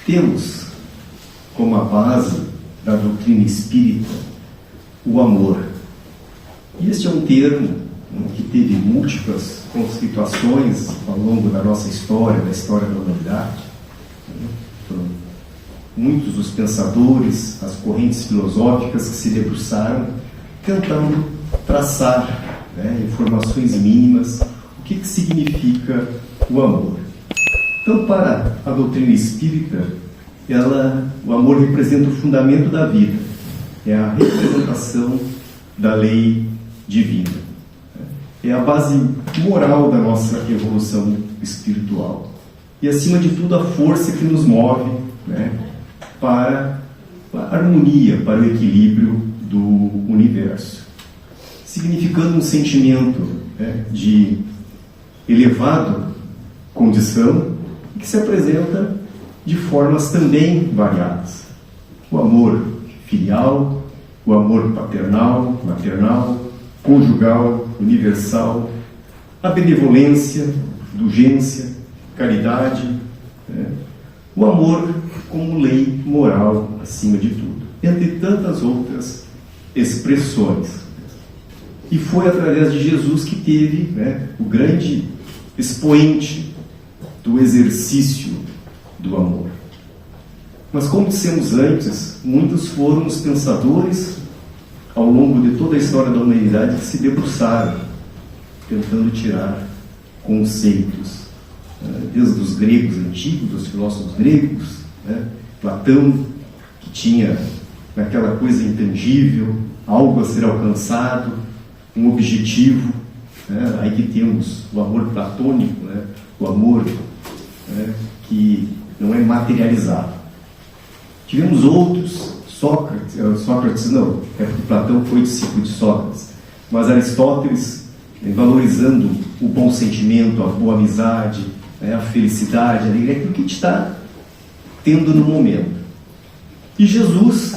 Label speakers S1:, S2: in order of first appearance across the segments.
S1: Temos como a base da doutrina espírita o amor. E este é um termo que teve múltiplas conceituações ao longo da nossa história, da história da humanidade. Então, muitos os pensadores, as correntes filosóficas que se debruçaram tentando traçar informações mínimas, o que significa o amor. Então, para a doutrina espírita, o amor representa o fundamento da vida, é a representação da lei divina, é a base moral da nossa evolução espiritual e, acima de tudo, a força que nos move para a harmonia, para o equilíbrio do universo, significando um sentimento de elevada condição que se apresenta de formas também variadas. O amor filial, o amor paternal, maternal, conjugal, universal, a benevolência, indulgência, caridade, o amor como lei moral acima de tudo, entre tantas outras expressões. E foi através de Jesus que teve o grande expoente do exercício do amor. Mas, como dissemos antes, muitos foram os pensadores ao longo de toda a história da humanidade que se debruçaram tentando tirar conceitos, desde os gregos antigos, dos filósofos gregos, Platão, que tinha aquela coisa intangível, algo a ser alcançado, um objetivo. Aí que temos o amor platônico, o amor que não é materializado. Tivemos outros, Sócrates não, é porque Platão foi discípulo de Sócrates, mas Aristóteles, valorizando o bom sentimento, a boa amizade, a felicidade, a alegria, aquilo que a gente está tendo no momento. E Jesus,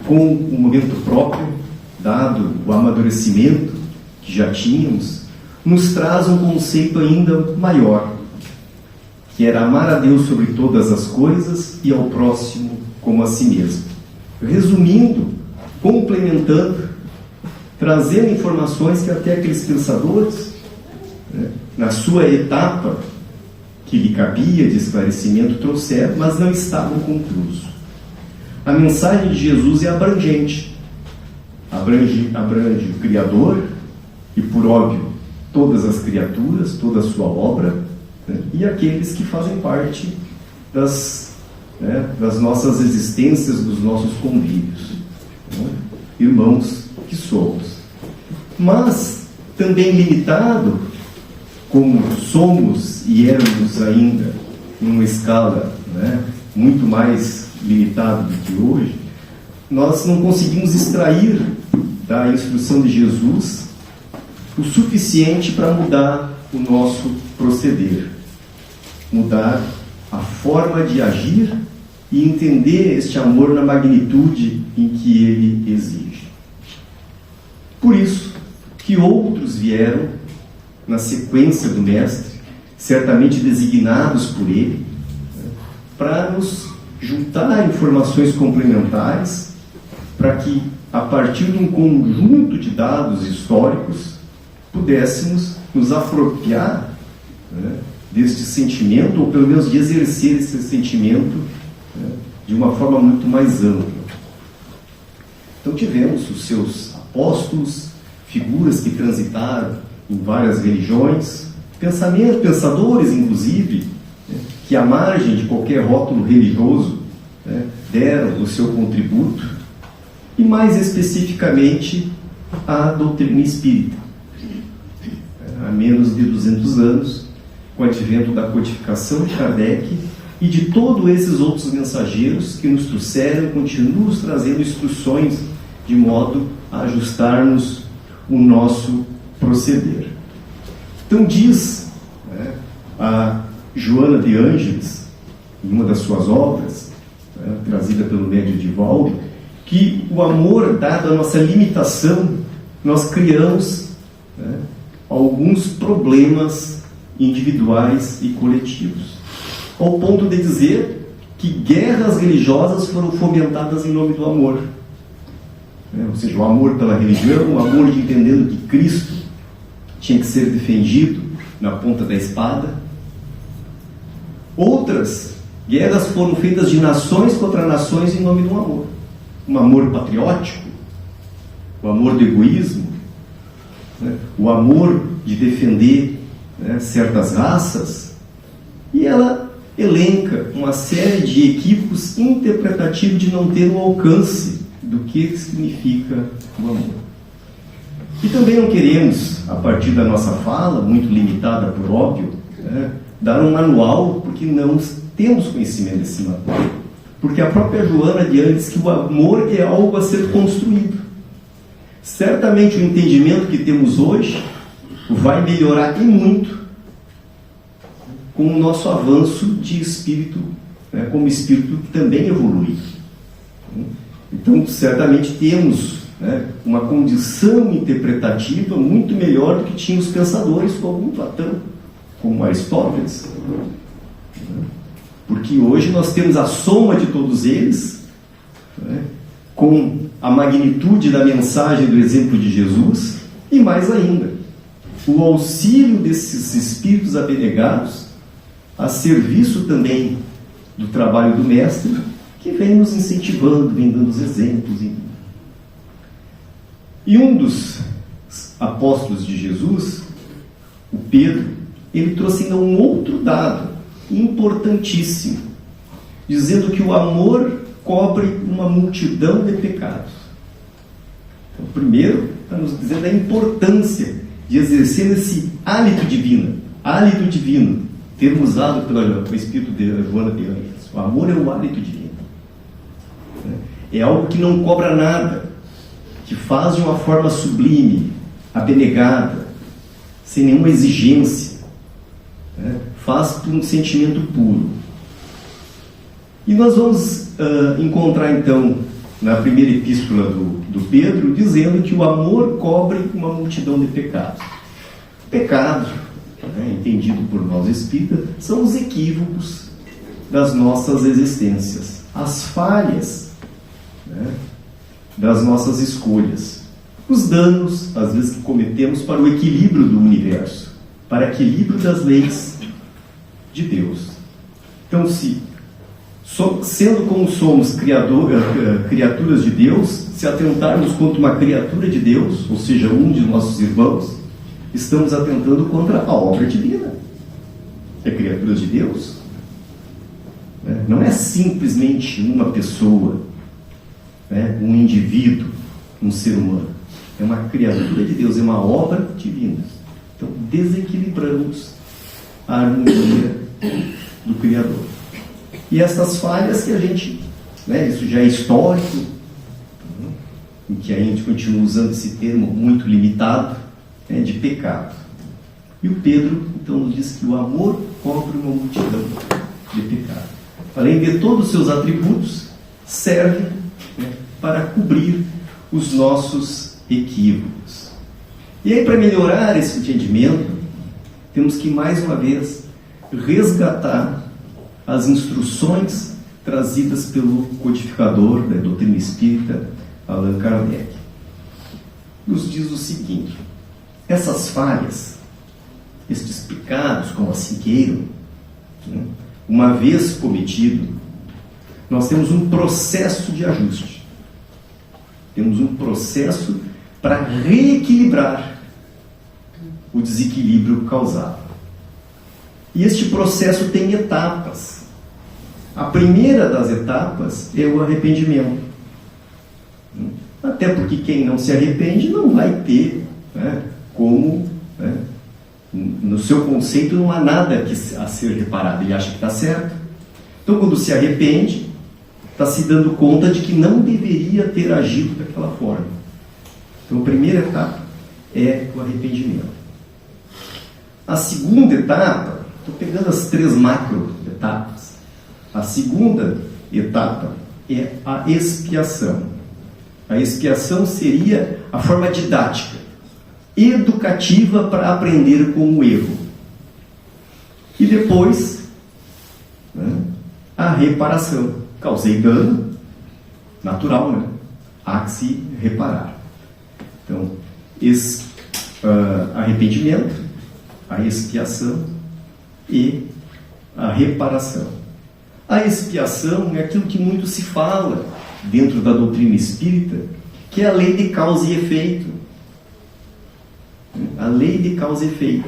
S1: com o momento próprio, dado o amadurecimento que já tínhamos, nos traz um conceito ainda maior, que era amar a Deus sobre todas as coisas e ao próximo como a si mesmo. Resumindo, complementando, trazendo informações que até aqueles pensadores, na sua etapa que lhe cabia de esclarecimento, trouxeram, mas não estavam conclusos. A mensagem de Jesus é abrangente. Abrange o Criador e, por óbvio, todas as criaturas, toda a sua obra, e aqueles que fazem parte das nossas existências, dos nossos convívios, irmãos que somos. Mas também limitado, como somos e éramos ainda numa escala muito mais limitada do que hoje, nós não conseguimos extrair da instrução de Jesus o suficiente para mudar o nosso proceder, mudar a forma de agir e entender este amor na magnitude em que ele exige. Por isso que outros vieram na sequência do Mestre, certamente designados por ele, para nos juntar informações complementares, para que, a partir de um conjunto de dados históricos, pudéssemos nos apropriar deste sentimento, ou pelo menos de exercer esse sentimento de uma forma muito mais ampla. Então tivemos os seus apóstolos, figuras que transitaram em várias religiões, pensadores, inclusive, que à margem de qualquer rótulo religioso deram o seu contributo, e mais especificamente a doutrina espírita. Há menos de 200 anos, com o advento da codificação de Kardec e de todos esses outros mensageiros que nos trouxeram e continuam nos trazendo instruções de modo a ajustarmos o nosso proceder. Então diz a Joana de Ângeles, em uma das suas obras, trazida pelo médium Divaldo, que o amor, dado a nossa limitação, nós criamos alguns problemas individuais e coletivos. ao ponto de dizer que guerras religiosas foram fomentadas em nome do amor. Ou seja, o amor pela religião, o amor de entendendo que Cristo tinha que ser defendido na ponta da espada. Outras guerras foram feitas de nações contra nações em nome do amor. Um amor patriótico, o amor do egoísmo, o amor de defender certas raças. E ela elenca uma série de equívocos interpretativos de não ter um alcance do que significa o amor. E também não queremos, a partir da nossa fala, muito limitada por óbvio, dar um manual, porque não temos conhecimento desse manual. Porque a própria Joana de Ângeles diz que o amor é algo a ser construído. Certamente o entendimento que temos hoje vai melhorar e muito com o nosso avanço de espírito, como espírito que também evolui. Então, certamente temos uma condição interpretativa muito melhor do que tinham os pensadores como Platão, como Aristóteles. Porque hoje nós temos a soma de todos eles, com a magnitude da mensagem do exemplo de Jesus, e mais ainda, o auxílio desses espíritos abnegados a serviço também do trabalho do Mestre, que vem nos incentivando, vem dando os exemplos. E um dos apóstolos de Jesus, o Pedro, ele trouxe ainda um outro dado importantíssimo, dizendo que o amor cobre uma multidão de pecados. Então, primeiro, está nos dizendo a importância de exercer esse hálito divino, termo usado pelo Espírito de Joana de Ângeles. O amor é o hálito divino. É algo que não cobra nada, que faz de uma forma sublime, abnegada, sem nenhuma exigência, faz por um sentimento puro. E nós vamos encontrar então na primeira epístola do Pedro, dizendo que o amor cobre uma multidão de pecados. Pecado, entendido por nós espíritas, são os equívocos das nossas existências, as falhas das nossas escolhas, os danos, às vezes, que cometemos para o equilíbrio do universo, para o equilíbrio das leis de Deus. Então, sendo como somos criaturas de Deus, se atentarmos contra uma criatura de Deus, ou seja, um de nossos irmãos, estamos atentando contra a obra divina. É criaturas de Deus. Não é simplesmente uma pessoa, um indivíduo, um ser humano. É uma criatura de Deus, é uma obra divina. Então, desequilibramos a harmonia do Criador. E essas falhas que a gente, isso já é histórico, em que a gente continua usando esse termo muito limitado, de pecado. E o Pedro, então, nos diz que o amor cobre uma multidão de pecado. Além de todos os seus atributos, serve para cobrir os nossos equívocos. E aí, para melhorar esse entendimento, temos que, mais uma vez, resgatar as instruções trazidas pelo codificador da doutrina espírita, Allan Kardec. Nos diz o seguinte: essas falhas, estes pecados, como assim queiram, uma vez cometido, nós temos um processo de ajuste. Temos um processo para reequilibrar o desequilíbrio causado. E este processo tem etapas. A primeira das etapas é o arrependimento. Até porque quem não se arrepende não vai ter no seu conceito não há nada a ser reparado, ele acha que está certo. Então, quando se arrepende, está se dando conta de que não deveria ter agido daquela forma. Então, a primeira etapa é o arrependimento. A segunda etapa, estou pegando as 3 macro etapas. A segunda etapa é a expiação. A expiação seria a forma didática, educativa para aprender com o erro. E depois, né? A reparação. Causei dano, natural, né? Há que se reparar. Então, arrependimento, a expiação e a reparação. A expiação é aquilo que muito se fala dentro da doutrina espírita, que é a lei de causa e efeito. A lei de causa e efeito.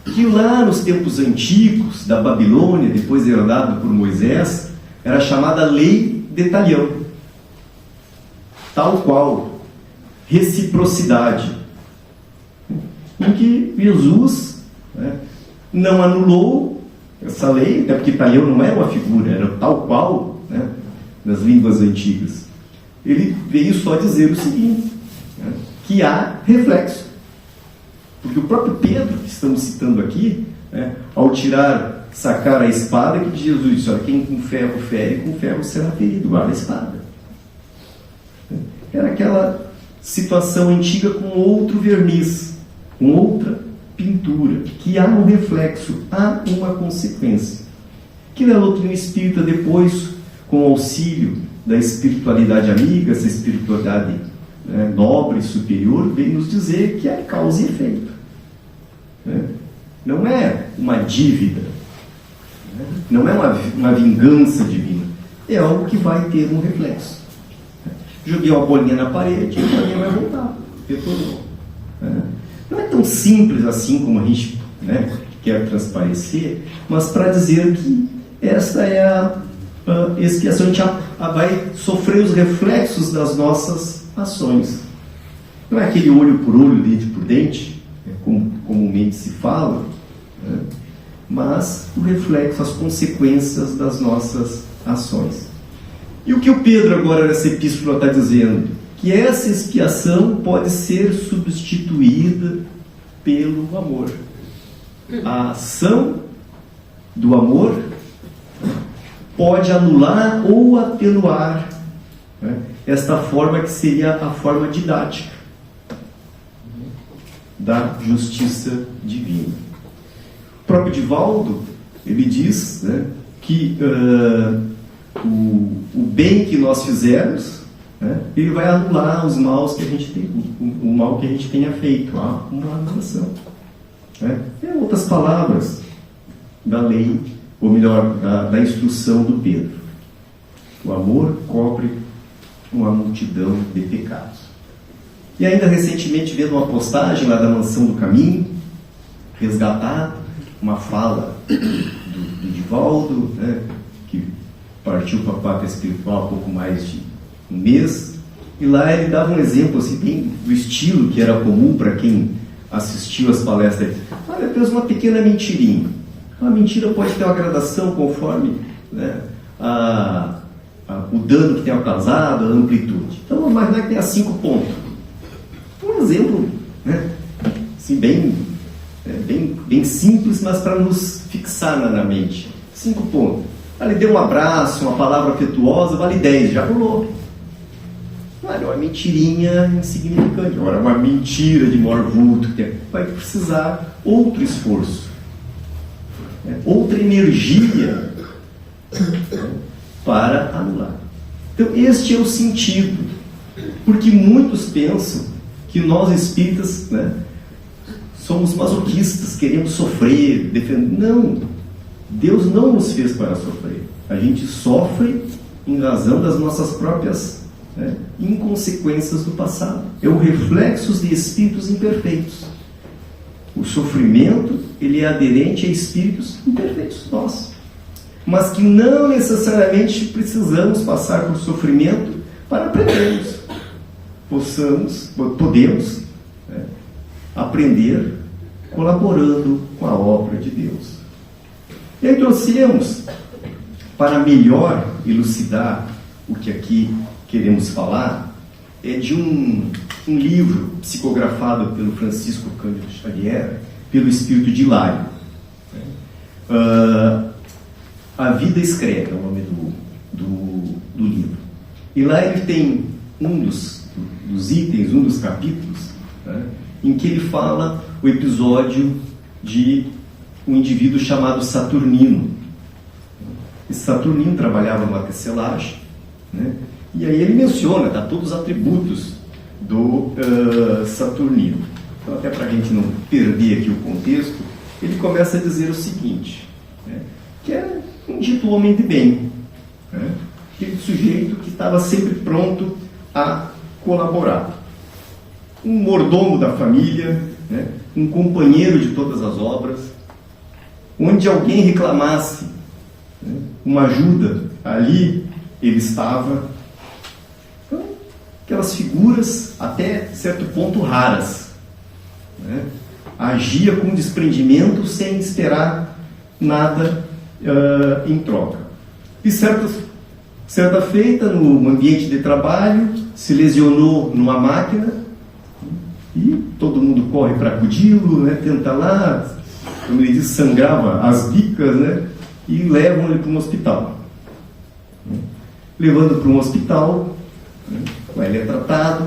S1: Que lá nos tempos antigos da Babilônia, depois herdado por Moisés, era chamada lei de Talião. Tal qual, reciprocidade. Em que Jesus, né, não anulou essa lei, até porque Talião não era uma figura, era tal qual, né, nas línguas antigas. Ele veio só dizer o seguinte, né, que há reflexo. Porque o próprio Pedro, que estamos citando aqui, né, ao sacar a espada, que Jesus disse: olha, quem com ferro fere, com ferro será ferido, guarda a espada. Era aquela situação antiga com outro verniz, com outra pintura, que há um reflexo, há uma consequência. Que na doutrina espírita, depois, com o auxílio da espiritualidade amiga, essa espiritualidade, né, nobre, superior, vem nos dizer que é causa e efeito. Né? Não é uma dívida, né? Não é uma vingança divina, é algo que vai ter um reflexo. Joguei uma bolinha na parede e a bolinha vai voltar, retornou. Né? Não é tão simples assim como a gente, né, quer transparecer, mas para dizer que esta é a expiação. A gente vai sofrer os reflexos das nossas ações. Não é aquele olho por olho, dente por dente, como comumente se fala, né, mas o reflexo, as consequências das nossas ações. E o que o Pedro agora nessa epístola está dizendo? Que essa expiação pode ser substituída pelo amor. A ação do amor pode anular ou atenuar, né, esta forma que seria a forma didática da justiça divina. O próprio Divaldo, ele diz, né, que o bem que nós fizermos, né, ele vai anular os maus que a gente tem, o mal que a gente tenha feito. Há uma anulação. Né? Em outras palavras da lei, ou melhor, da instrução do Pedro. O amor cobre uma multidão de pecados. E ainda recentemente, vendo uma postagem lá da Mansão do Caminho, resgatar uma fala do Divaldo, né, que partiu para a pátria espiritual há pouco mais de um mês, e lá ele dava um exemplo assim, bem do estilo que era comum para quem assistiu às palestras. Olha, apenas uma pequena mentirinha. Uma mentira pode ter uma gradação conforme, né, o dano que tenha causado, a amplitude. Então vamos imaginar que tenha 5 pontos. Um exemplo, né, assim, bem simples, mas para nos fixar na mente. 5 pontos. Ele deu um abraço, uma palavra afetuosa, vale 10, já rolou. Olha, uma mentirinha insignificante. Agora, uma mentira de maior vulto, que vai precisar outro esforço, outra energia para anular. Então, este é o sentido. Porque muitos pensam que nós espíritas, né, somos masoquistas, queremos sofrer, defender. Não! Deus não nos fez para sofrer. A gente sofre em razão das nossas próprias, né, inconsequências do passado. É o reflexo de espíritos imperfeitos. O sofrimento, ele é aderente a espíritos imperfeitos, nós. Mas que não necessariamente precisamos passar por sofrimento para aprendermos. Podemos, né, aprender colaborando com a obra de Deus. E aí trouxemos, para melhor elucidar o que aqui queremos falar, de um livro psicografado pelo Francisco Cândido Xavier, pelo Espírito de Hilário. A Vida Escreve é o nome do livro. E lá ele tem um dos itens, um dos capítulos, né, em que ele fala o episódio de um indivíduo chamado Saturnino. Esse Saturnino trabalhava numa tecelagem, né? E aí ele menciona, dá todos os atributos do Saturnino. Então, até para a gente não perder aqui o contexto, ele começa a dizer o seguinte, né? Que é um dito homem de bem, né? Aquele sujeito que estava sempre pronto a colaborar. Um mordomo da família, né? Um companheiro de todas as obras, onde alguém reclamasse, né, uma ajuda, ali ele estava. Então, aquelas figuras até certo ponto raras, né? Agia com desprendimento sem esperar nada em troca. E certa feita, no ambiente de trabalho, se lesionou numa máquina e todo mundo corre para acudi-lo, né? Tenta lá, como ele diz, sangrava as bicas, né? E levam ele para um hospital. Levando para um hospital, né? Ele é tratado,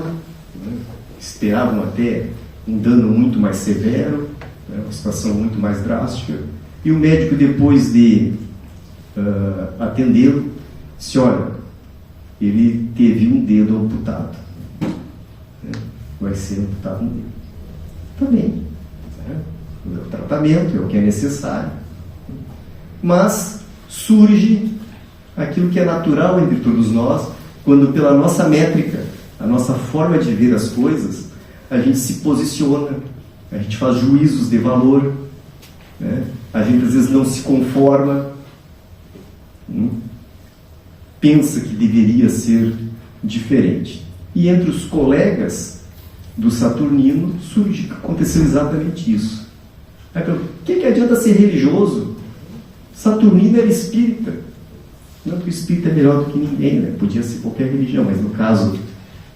S1: né? Esperavam até um dano muito mais severo, né? Uma situação muito mais drástica. E o médico, depois de atendê-lo, disse: olha, ele teve um dedo amputado, né? Vai ser amputado um dedo. Está bem, né? O tratamento é o que é necessário, mas surge aquilo que é natural entre todos nós, quando pela nossa métrica, a nossa forma de ver as coisas, a gente se posiciona, a gente faz juízos de valor, né? A gente às vezes não se conforma, pensa que deveria ser diferente. E entre os colegas do Saturnino aconteceu exatamente isso. O que adianta ser religioso? Saturnino era espírita. Não que o espírita é melhor do que ninguém, né? Podia ser qualquer religião, mas no caso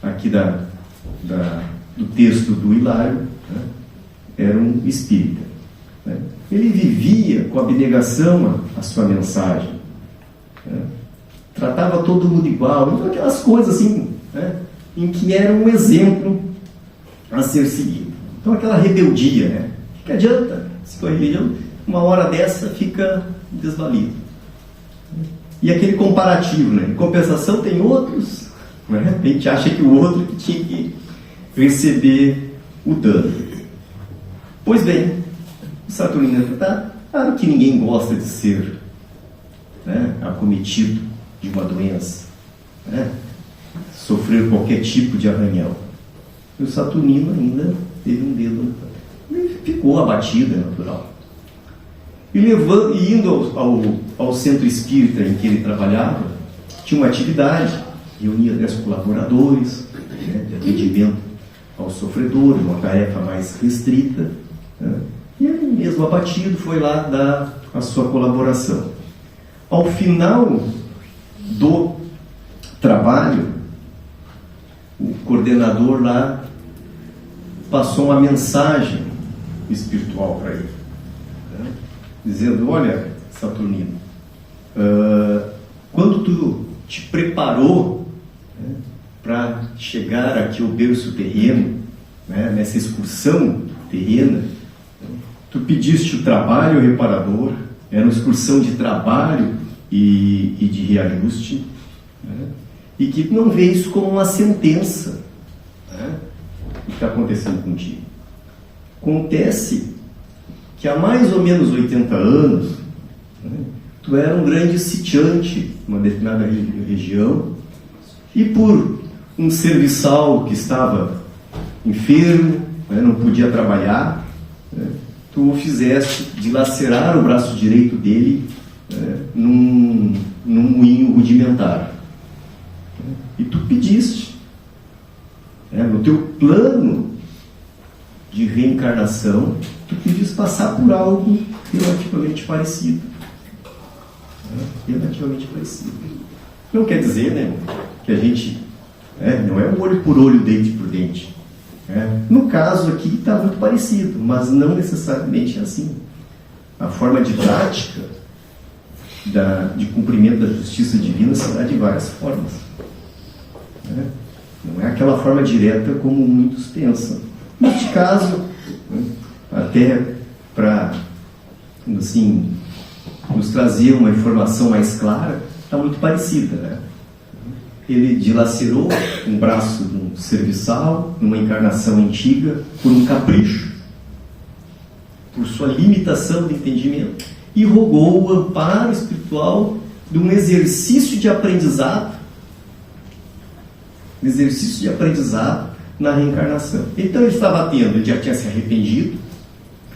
S1: aqui do texto do Hilário, né? Era um espírita, né? Ele vivia com abnegação a sua mensagem, né? Tratava todo mundo igual, então aquelas coisas assim, né? Em que era um exemplo a ser seguido. Então aquela rebeldia, né? O que adianta? Se for religião, uma hora dessa fica desvalido. E aquele comparativo, né? Em compensação tem outros, né? A gente acha que o outro que tinha que receber o dano. Pois bem, o Saturnino está claro que ninguém gosta de ser, né, acometido de uma doença, né? Sofrer qualquer tipo de arranhão. E o Saturnino ainda teve um dedo, e ficou abatido, é natural. E indo ao centro espírita em que ele trabalhava, tinha uma atividade, reunia 10 colaboradores, né, de atendimento ao sofredor, uma tarefa mais restrita, né, e ele mesmo abatido foi lá dar a sua colaboração. Ao final do trabalho, o coordenador lá passou uma mensagem espiritual para ele, né, dizendo: olha, Saturnino, quando tu te preparou, né, para chegar aqui ao berço terreno, né, nessa excursão terrena, tu pediste o trabalho reparador, era uma excursão de trabalho e de reajuste, né, e que não vê isso como uma sentença, né, o que está acontecendo contigo. Acontece que há mais ou menos 80 anos, né, tu era um grande sitiante numa determinada região, e por um serviçal que estava enfermo, né, não podia trabalhar, né, tu o fizeste dilacerar o braço direito dele, né, num moinho rudimentar. E tu pediste, né, no teu plano de reencarnação, tu pediste passar por algo relativamente parecido. Relativamente parecido. Não quer dizer, né, que a gente, não é um olho por olho, dente por dente. No caso aqui está muito parecido, mas não necessariamente assim. A forma didática de cumprimento da justiça divina se dá de várias formas. Não é aquela forma direta como muitos pensam. Neste caso, até para, assim, nos trazer uma informação mais clara, está muito parecida, né? Ele dilacerou um braço de um serviçal, numa encarnação antiga, por um capricho, por sua limitação de entendimento, e rogou o amparo espiritual de um exercício de aprendizado, na reencarnação. Então ele estava ele já tinha se arrependido,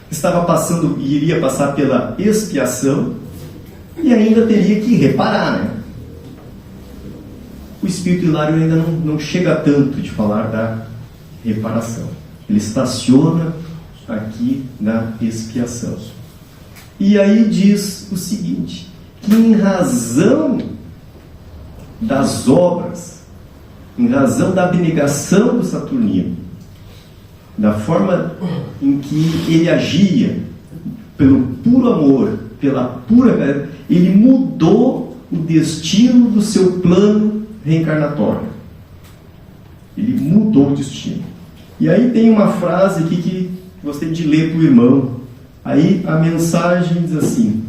S1: estava passando e iria passar pela expiação, e ainda teria que reparar, né? O Espírito Hilário ainda não chega tanto de falar da reparação. Ele estaciona aqui na expiação. E aí diz o seguinte, que em razão das obras, em razão da abnegação do Saturnino, da forma em que ele agia, pelo puro amor, pela pura... ele mudou o destino do seu plano reencarnatório. Ele mudou o destino. E aí tem uma frase aqui que gostaria de ler para o irmão. Aí a mensagem diz assim: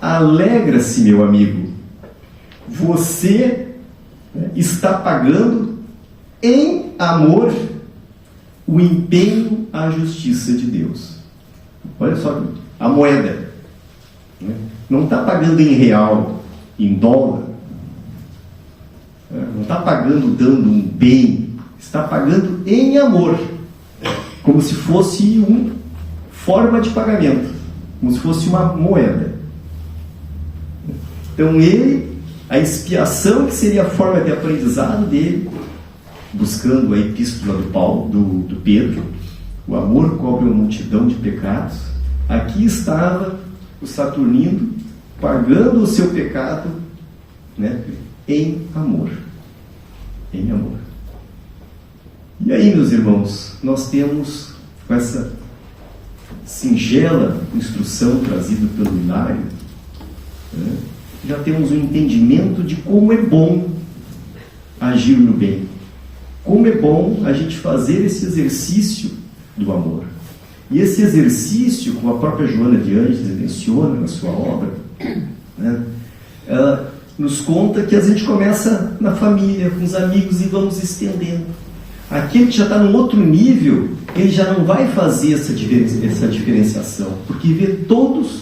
S1: alegra-se, meu amigo, você está pagando em amor o empenho à justiça de Deus. Olha só, a moeda, né? Não está pagando em real, em dólar, não está pagando dando um bem, está pagando em amor, como se fosse uma forma de pagamento, como se fosse uma moeda. Então ele, a expiação, que seria a forma de aprendizado dele, buscando a epístola do Pedro, o amor cobre uma multidão de pecados. Aqui estava o Saturnino pagando o seu pecado, né, em amor. Em amor. E aí, meus irmãos, nós temos, com essa singela instrução trazida pelo Hilário, né, já temos um entendimento de como é bom agir no bem. Como é bom a gente fazer esse exercício do amor. E esse exercício, como a própria Joana de Ângeles menciona na sua obra, né, ela nos conta que a gente começa na família, com os amigos, e vamos estendendo. Aquele que já está num outro nível, ele já não vai fazer essa diferenciação, porque vê todos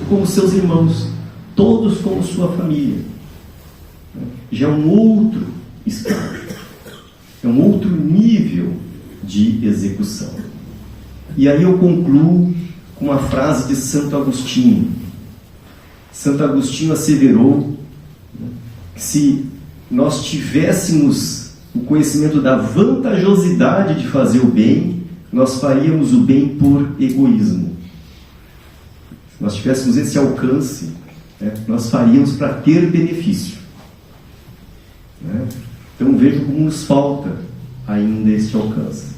S1: como seus irmãos, todos como sua família. Já é um outro estágio, é um outro nível de execução. E aí eu concluo com uma frase de Santo Agostinho. Santo Agostinho asseverou que se nós tivéssemos o conhecimento da vantajosidade de fazer o bem, nós faríamos o bem por egoísmo. Se nós tivéssemos esse alcance, né, nós faríamos para ter benefício. Né? Então vejo como nos falta ainda este alcance.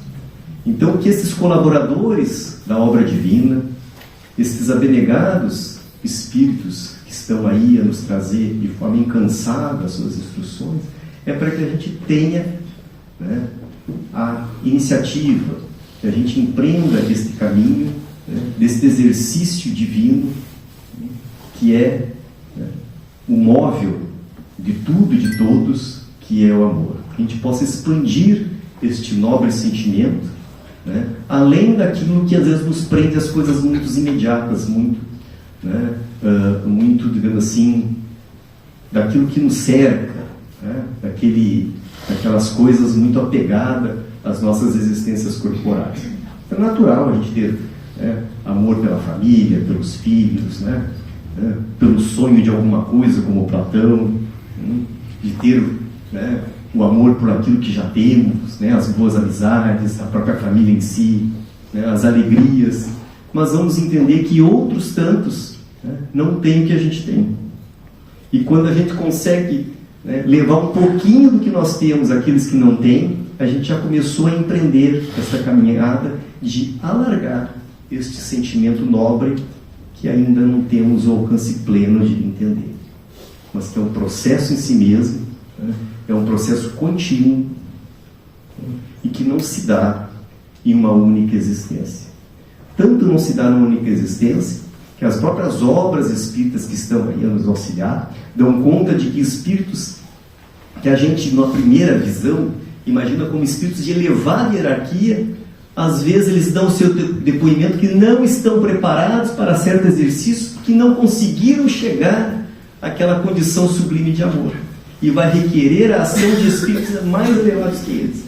S1: Então que esses colaboradores da obra divina, esses abnegados espíritos que estão aí a nos trazer de forma incansada as suas instruções, é para que a gente tenha, né, a iniciativa, que a gente empreenda este caminho, né, deste exercício divino, né, que é, né, o móvel de tudo e de todos, que é o amor. Que a gente possa expandir este nobre sentimento, né, além daquilo que às vezes nos prende às coisas muito imediatas, muito, né, muito, digamos assim, daquilo que nos cerca, né, daquelas coisas muito apegadas às nossas existências corporais. É natural a gente ter, né, amor pela família, pelos filhos, né, pelo sonho de alguma coisa, como Platão, de ter, né, o amor por aquilo que já temos, né, as boas amizades, a própria família em si, né, as alegrias, mas vamos entender que outros tantos, né, não têm o que a gente tem. E quando a gente consegue, né, levar um pouquinho do que nós temos àqueles que não têm, a gente já começou a empreender essa caminhada de alargar este sentimento nobre que ainda não temos o alcance pleno de entender, mas que é um processo em si mesmo, né, é um processo contínuo, né, e que não se dá em uma única existência. Tanto não se dá numa única existência que as próprias obras espíritas que estão aí a nos auxiliar dão conta de que espíritos que a gente, numa primeira visão, imagina como espíritos de elevada hierarquia, às vezes eles dão o seu depoimento que não estão preparados para certo exercício, que não conseguiram chegar àquela condição sublime de amor. E vai requerer a ação de espíritos mais elevados que eles,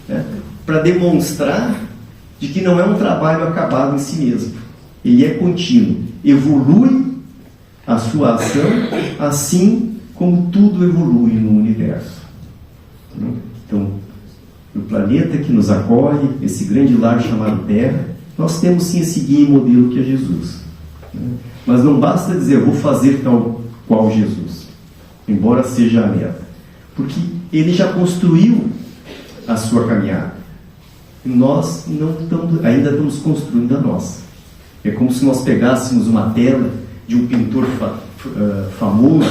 S1: né? Para demonstrar de que não é um trabalho acabado em si mesmo. Ele é contínuo. Evolui a sua ação, assim como tudo evolui no universo. Então, no planeta que nos acolhe, esse grande lar chamado Terra, nós temos sim esse guia e modelo que é Jesus. Mas não basta dizer, vou fazer tal qual Jesus, embora seja a meta, porque ele já construiu a sua caminhada. Nós ainda estamos construindo a nossa. É como se nós pegássemos uma tela de um pintor famoso,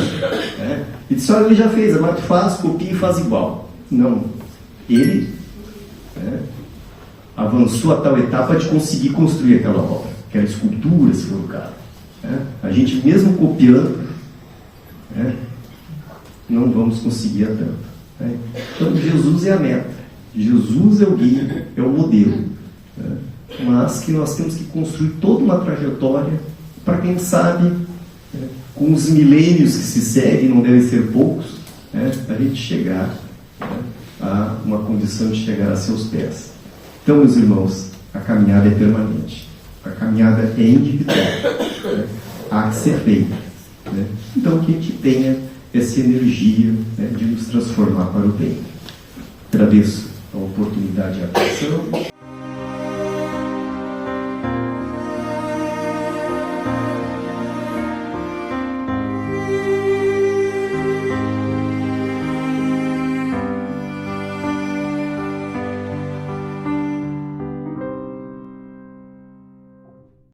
S1: né? E disse, olha, ele já fez, agora tu faz, copia e faz igual. Não. Ele avançou a tal etapa de conseguir construir aquela obra, aquela escultura, se for o caso. A gente mesmo copiando, não vamos conseguir a tanto. Então Jesus é a meta, Jesus é o guia, é o modelo, mas que nós temos que construir toda uma trajetória para, quem sabe, com os milênios que se seguem, não devem ser poucos, a gente chegar a uma condição de chegar a seus pés. Então, meus irmãos, a caminhada é permanente, a caminhada é individual, há que ser feita. Então, que a gente tenha essa energia de nos transformar para o bem. Agradeço a oportunidade e a atenção.